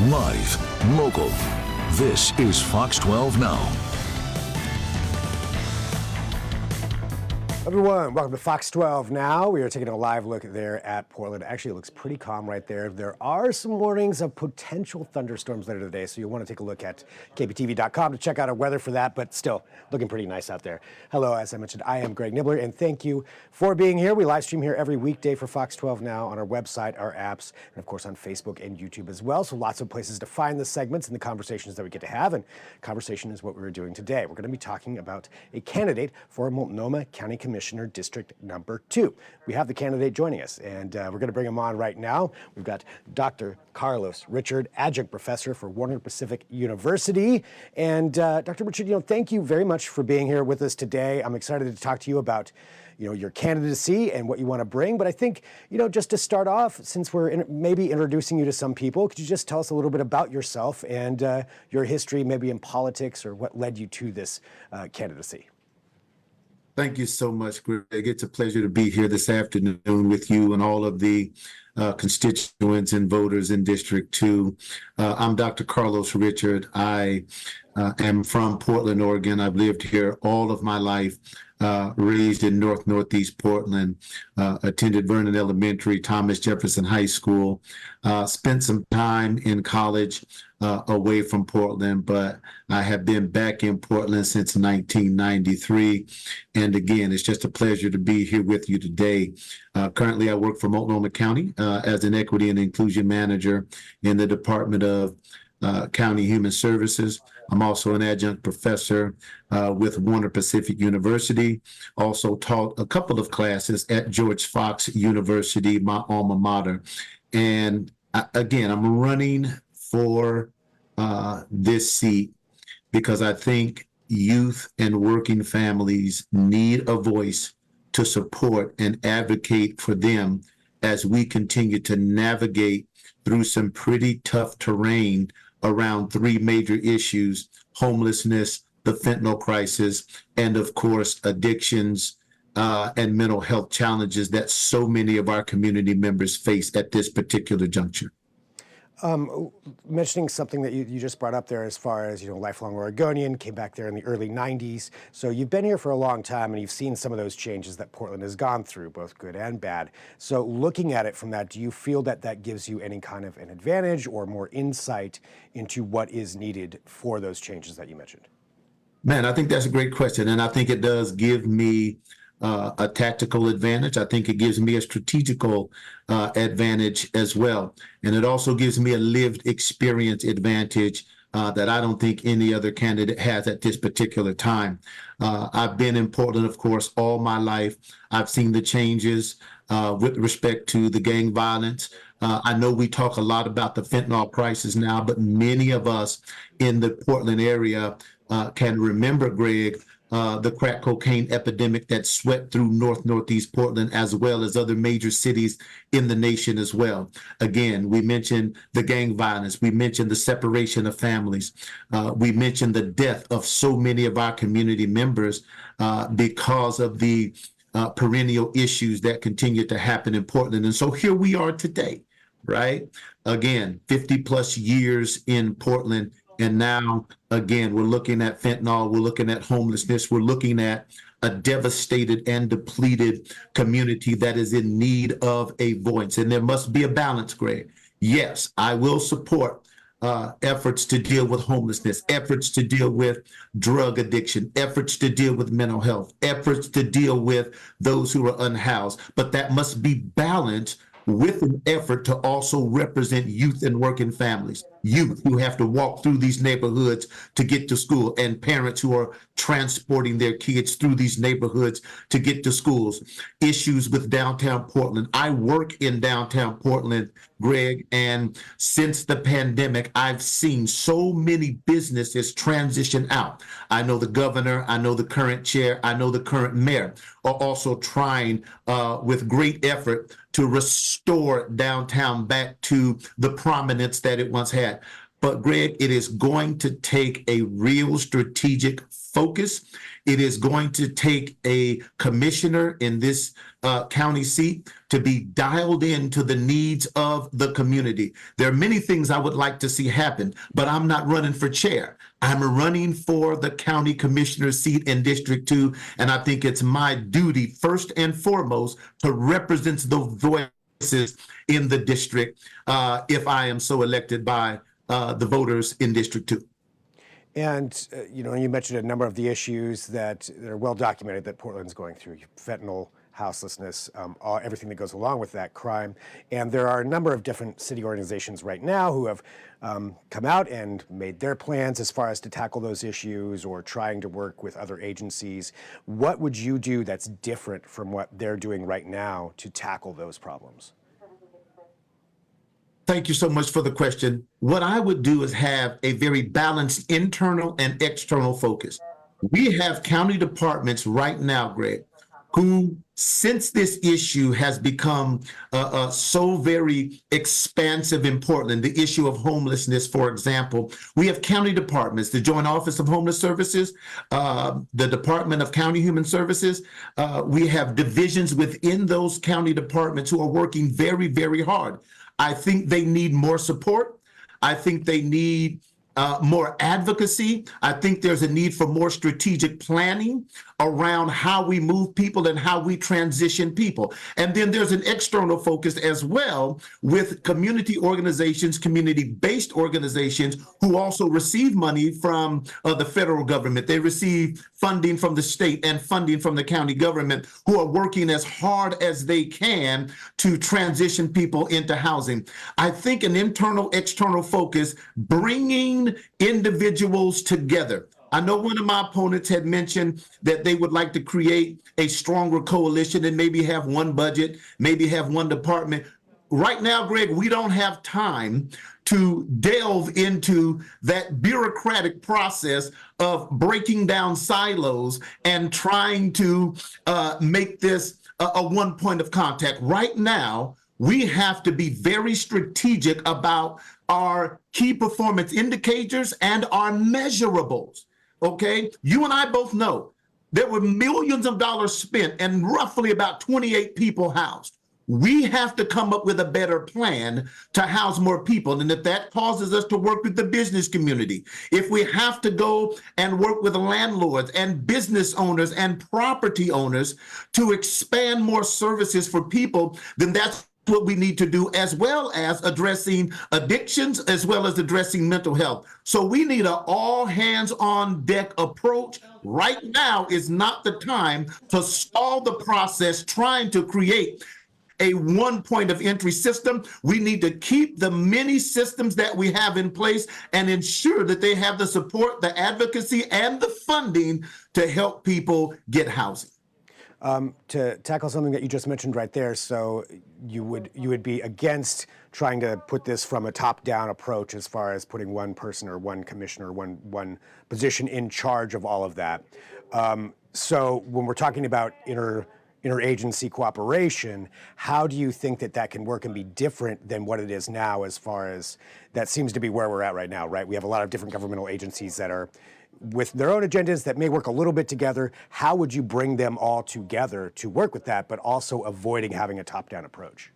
Live, local. This is Fox 12 Now. Everyone, welcome to Fox 12 Now. We are taking a live look there at Portland. Actually, it looks pretty calm right there. There are some warnings of potential thunderstorms later today, so you'll want to take a look at KPTV.com to check out our weather for that, but still looking pretty nice out there. Hello, as I mentioned, I am Greg Nibbler, and thank you for being here. We live stream here every weekday for Fox 12 Now on our website, our apps, and of course on Facebook and YouTube as well. So lots of places to find the segments and the conversations that we get to have, and conversation is what we're doing today. We're going to be talking about a candidate for Multnomah County Commissioner District number 2. We have the candidate joining us, and we're going to bring him on right now. We've got Dr. Carlos Richard, adjunct professor for Warner Pacific University. And Dr. Richard, thank you very much for being here with us today. I'm excited to talk to you about your candidacy and what you want to bring. But I think, just to start off, since we're maybe introducing you to some people, could you just tell us a little bit about yourself and your history, maybe in politics, or what led you to this candidacy? Thank you so much, Greg. It's a pleasure to be here this afternoon with you and all of the constituents and voters in District 2. I'm Dr. Carlos Richard. I am from Portland, Oregon. I've lived here all of my life, raised in Northeast Portland, attended Vernon Elementary, Thomas Jefferson High School, spent some time in college away from Portland, but I have been back in Portland since 1993. And again, it's just a pleasure to be here with you today. Currently, I work for Multnomah County as an equity and inclusion manager in the Department of County Human Services. I'm also an adjunct professor with Warner Pacific University. Also taught a couple of classes at George Fox University, my alma mater. And again, I'm running for this seat because I think youth and working families need a voice to support and advocate for them as we continue to navigate through some pretty tough terrain around 3 major issues: homelessness, the fentanyl crisis, and of course, addictions and mental health challenges that so many of our community members face at this particular juncture. Mentioning something that you just brought up there as far as, lifelong Oregonian, came back there in the early 90s. So you've been here for a long time and you've seen some of those changes that Portland has gone through, both good and bad. So looking at it from that, do you feel that that gives you any kind of an advantage or more insight into what is needed for those changes that you mentioned? Man, I think that's a great question. And I think it does give me a tactical advantage. I think it gives me a strategical advantage as well. And it also gives me a lived experience advantage that I don't think any other candidate has at this particular time. I've been in Portland, of course, all my life. I've seen the changes with respect to the gang violence. I know we talk a lot about the fentanyl crisis now, but many of us in the Portland area can remember, Greg, the crack cocaine epidemic that swept through Northeast Portland, as well as other major cities in the nation as well. Again, we mentioned the gang violence. We mentioned the separation of families. We mentioned the death of so many of our community members because of the perennial issues that continue to happen in Portland. And so here we are today, right? Again, 50 plus years in Portland. And now, again, we're looking at fentanyl, we're looking at homelessness, we're looking at a devastated and depleted community that is in need of a voice. And there must be a balance, Greg. Yes, I will support efforts to deal with homelessness, efforts to deal with drug addiction, efforts to deal with mental health, efforts to deal with those who are unhoused. But that must be balanced with an effort to also represent youth and working families, youth who have to walk through these neighborhoods to get to school, and parents who are transporting their kids through these neighborhoods to get to schools. Issues with downtown Portland. I work in downtown Portland, Greg, and since the pandemic, I've seen so many businesses transition out. I know the governor, I know the current chair, I know the current mayor are also trying with great effort to restore downtown back to the prominence that it once had. But Greg, it is going to take a real strategic focus. It is going to take a commissioner in this county seat to be dialed into the needs of the community. There are many things I would like to see happen, but I'm not running for chair. I'm running for the county commissioner seat in District 2, and I think it's my duty, first and foremost, to represent the voices in the district if I am so elected by the voters in District 2. And, you mentioned a number of the issues that are well documented that Portland's going through: fentanyl, houselessness, everything that goes along with that, crime. And there are a number of different city organizations right now who have come out and made their plans as far as to tackle those issues or trying to work with other agencies. What would you do that's different from what they're doing right now to tackle those problems? Thank you so much for the question. What I would do is have a very balanced internal and external focus. We have county departments right now, Greg, who, since this issue has become so very expansive in Portland, the issue of homelessness, for example, we have county departments, the Joint Office of Homeless Services, the Department of County Human Services. We have divisions within those county departments who are working very, very hard. I think they need more support. I think they need more advocacy. I think there's a need for more strategic planning around how we move people and how we transition people. And then there's an external focus as well with community organizations, community-based organizations who also receive money from the federal government. They receive funding from the state and funding from the county government, who are working as hard as they can to transition people into housing. I think an internal, external focus, bringing individuals together. I know one of my opponents had mentioned that they would like to create a stronger coalition and maybe have one budget, maybe have one department. Right now, Greg, we don't have time to delve into that bureaucratic process of breaking down silos and trying to make this a one point of contact. Right now, we have to be very strategic about our key performance indicators and our measurables. Okay, you and I both know there were millions of dollars spent and roughly about 28 people housed. We have to come up with a better plan to house more people. And if that causes us to work with the business community, if we have to go and work with landlords and business owners and property owners to expand more services for people, then that's what we need to do, as well as addressing addictions, as well as addressing mental health. So we need an all hands on deck approach. Right now is not the time to stall the process trying to create a one point of entry system. We need to keep the many systems that we have in place and ensure that they have the support, the advocacy, and the funding to help people get housing. To tackle something that you just mentioned right there, so you would be against trying to put this from a top-down approach as far as putting one person or one commissioner, one position in charge of all of that. So when we're talking about interagency cooperation, how do you think that can work and be different than what it is now, as far as that seems to be where we're at right now, right? We have a lot of different governmental agencies that are with their own agendas that may work a little bit together. How would you bring them all together to work with that, but also avoiding having a top-down approach?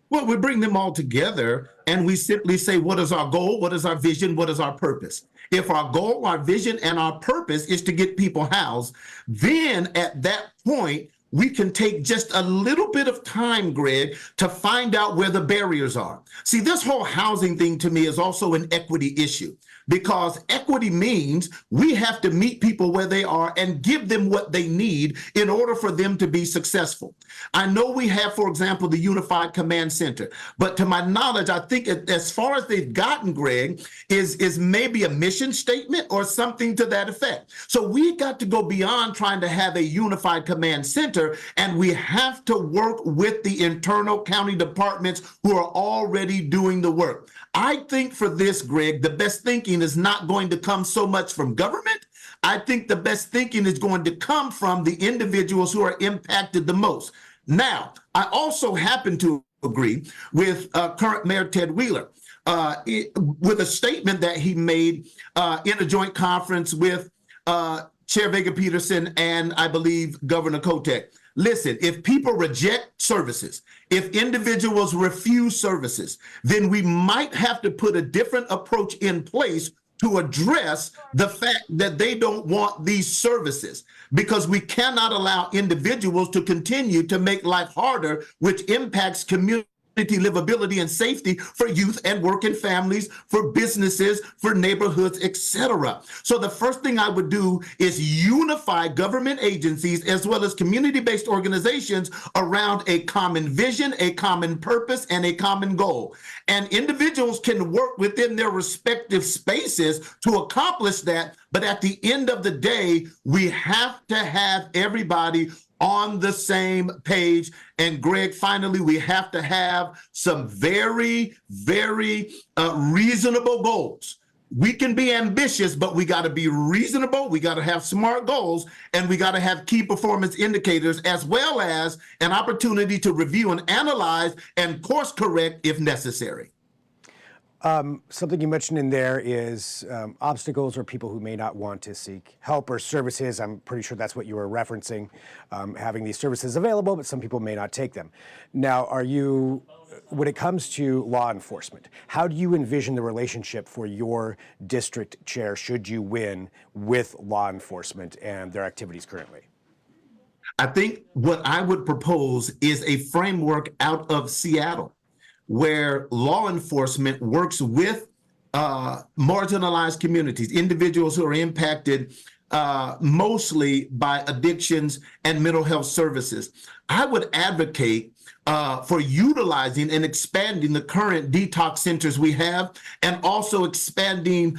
Well, we bring them all together and we simply say, what is our goal? What is our vision? What is our purpose? If our goal, our vision, and our purpose is to get people housed, then at that point, we can take just a little bit of time, Greg, to find out where the barriers are. See, this whole housing thing to me is also an equity issue, because equity means we have to meet people where they are and give them what they need in order for them to be successful. I know we have, for example, the Unified Command Center, but to my knowledge, I think as far as they've gotten, Greg, is maybe a mission statement or something to that effect. So we got to go beyond trying to have a unified command center, and we have to work with the internal county departments who are already doing the work. I think for this, Greg, the best thinking is not going to come so much from government. I think the best thinking is going to come from the individuals who are impacted the most. Now, I also happen to agree with current Mayor Ted Wheeler with a statement that he made in a joint conference with Chair Vega Peterson, and I believe Governor Kotek. Listen, if people reject services, if individuals refuse services, then we might have to put a different approach in place to address the fact that they don't want these services, because we cannot allow individuals to continue to make life harder, which impacts community livability and safety for youth and working families, for businesses, for neighborhoods, etc. So the first thing I would do is unify government agencies as well as community-based organizations around a common vision, a common purpose, and a common goal. And individuals can work within their respective spaces to accomplish that. But at the end of the day, we have to have everybody on the same page. And Greg, finally, we have to have some very, very reasonable goals. We can be ambitious, but we got to be reasonable. We got to have smart goals, and we got to have key performance indicators, as well as an opportunity to review and analyze and course correct if necessary. Something you mentioned in there is obstacles or people who may not want to seek help or services. I'm pretty sure that's what you were referencing, having these services available, but some people may not take them. Now, when it comes to law enforcement, how do you envision the relationship for your district chair, should you win, with law enforcement and their activities currently? I think what I would propose is a framework out of Seattle, where law enforcement works with marginalized communities, individuals who are impacted mostly by addictions and mental health services. I would advocate for utilizing and expanding the current detox centers we have, and also expanding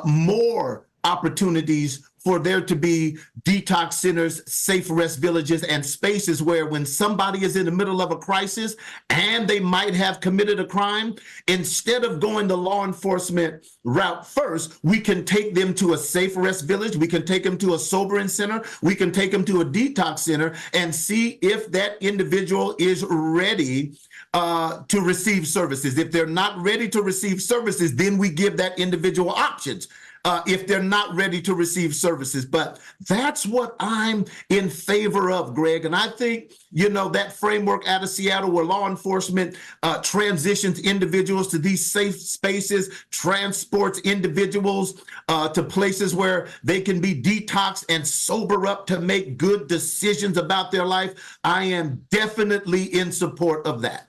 more opportunities for there to be detox centers, safe rest villages, and spaces where when somebody is in the middle of a crisis and they might have committed a crime, instead of going the law enforcement route first, we can take them to a safe rest village, we can take them to a sobering center, we can take them to a detox center and see if that individual is ready to receive services. If they're not ready to receive services, then we give that individual options. If they're not ready to receive services. But that's what I'm in favor of, Greg. And I think, that framework out of Seattle, where law enforcement transitions individuals to these safe spaces, transports individuals to places where they can be detoxed and sober up to make good decisions about their life. I am definitely in support of that.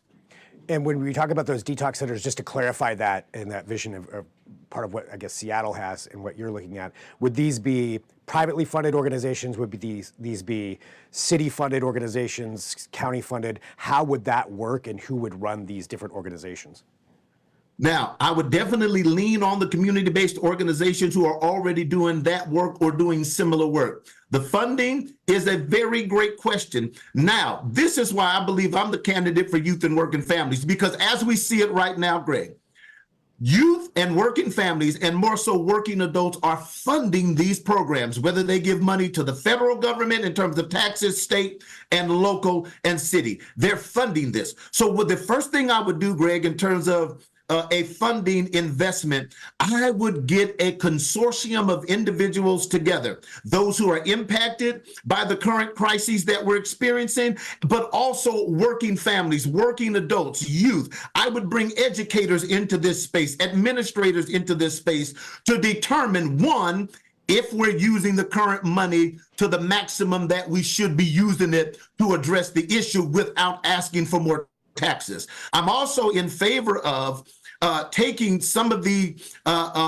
And when we talk about those detox centers, just to clarify that and that vision of part of what I guess Seattle has and what you're looking at, would these be privately funded organizations? Would these be city-funded organizations, county-funded? How would that work, and who would run these different organizations? Now, I would definitely lean on the community-based organizations who are already doing that work or doing similar work. The funding is a very great question. Now, this is why I believe I'm the candidate for youth and working families, because as we see it right now, Greg, youth and working families, and more so working adults, are funding these programs, whether they give money to the federal government in terms of taxes, state and local and city. They're funding this. So the first thing I would do, Greg, in terms of a funding investment, I would get a consortium of individuals together, those who are impacted by the current crises that we're experiencing, but also working families, working adults, youth. I would bring educators into this space, administrators into this space, to determine, one, if we're using the current money to the maximum that we should be using it to address the issue without asking for more taxes. I'm also in favor of taking some of the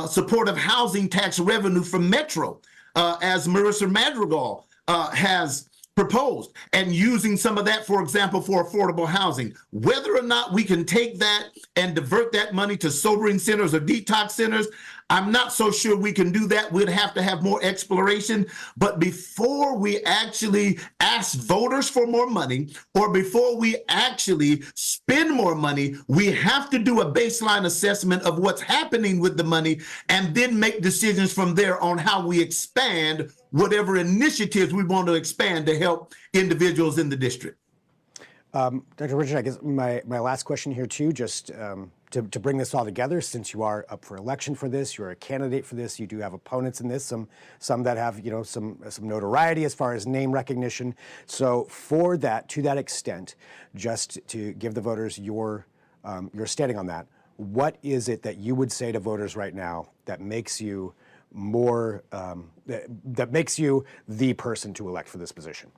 supportive housing tax revenue from Metro, as Marissa Madrigal has proposed, and using some of that, for example, for affordable housing. Whether or not we can take that and divert that money to sobering centers or detox centers, I'm not so sure we can do that. We'd have to have more exploration. But before we actually ask voters for more money, or before we actually spend more money, we have to do a baseline assessment of what's happening with the money, and then make decisions from there on how we expand whatever initiatives we want to expand to help individuals in the district. Dr. Richard, I guess my last question here too, just to bring this all together, since you are up for election for this, you're a candidate for this, you do have opponents in this, some that have some notoriety as far as name recognition. So for that, to that extent, just to give the voters your standing on that, what is it that you would say to voters right now that makes you more that makes you the person to elect for this position?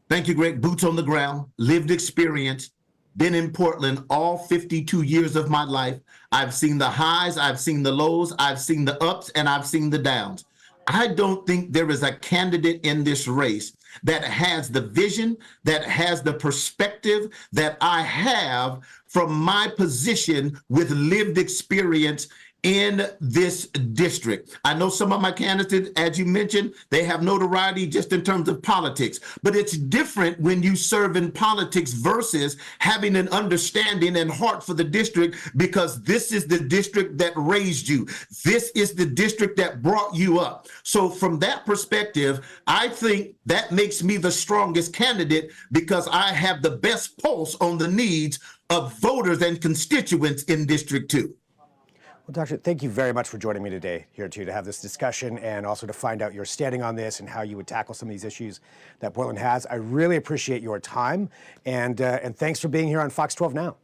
Thank you, Greg. Boots on the ground, lived experience, been in Portland all 52 years of my life. I've seen the highs, I've seen the lows, I've seen the ups, and I've seen the downs. I don't think there is a candidate in this race that has the vision, that has the perspective that I have from my position with lived experience in this district. I know some of my candidates, as you mentioned, they have notoriety just in terms of politics, but it's different when you serve in politics versus having an understanding and heart for the district, because this is the district that raised you. This is the district that brought you up. So from that perspective, I think that makes me the strongest candidate, because I have the best pulse on the needs of voters and constituents in District 2. Well, Doctor, thank you very much for joining me today here too, to have this discussion and also to find out your standing on this and how you would tackle some of these issues that Portland has. I really appreciate your time, and thanks for being here on Fox 12 Now.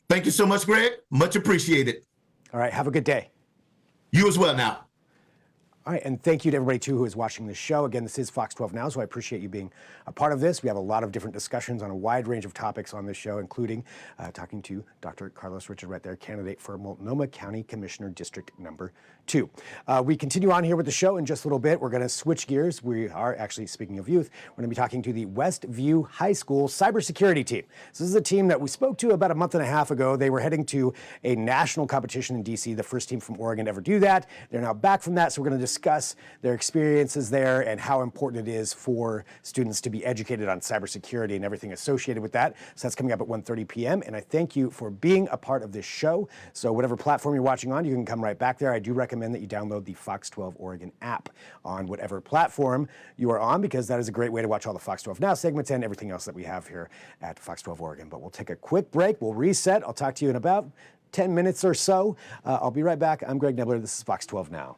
Thank you so much, Greg. Much appreciated. All right, have a good day. You as well now. All right, and thank you to everybody, too, who is watching the show. Again, this is Fox 12 Now, so I appreciate you being a part of this. We have a lot of different discussions on a wide range of topics on this show, including talking to Dr. Carlos Richard right there, candidate for Multnomah County Commissioner, District Number 2. We continue on here with the show in just a little bit. We're going to switch gears. We are actually, speaking of youth, we're going to be talking to the Westview High School cybersecurity team. So this is a team that we spoke to about a month and a half ago. They were heading to a national competition in D.C., the first team from Oregon to ever do that. They're now back from that, so we're going to discuss their experiences there and how important it is for students to be educated on cybersecurity and everything associated with that. So that's coming up at 1:30 p.m. And I thank you for being a part of this show. So whatever platform you're watching on, you can come right back there. I do recommend that you download the Fox 12 Oregon app on whatever platform you are on, because that is a great way to watch all the Fox 12 Now segments and everything else that we have here at Fox 12 Oregon. But we'll take a quick break. We'll reset. I'll talk to you in about 10 minutes or so. I'll be right back. I'm Greg Nebler. This is Fox 12 Now.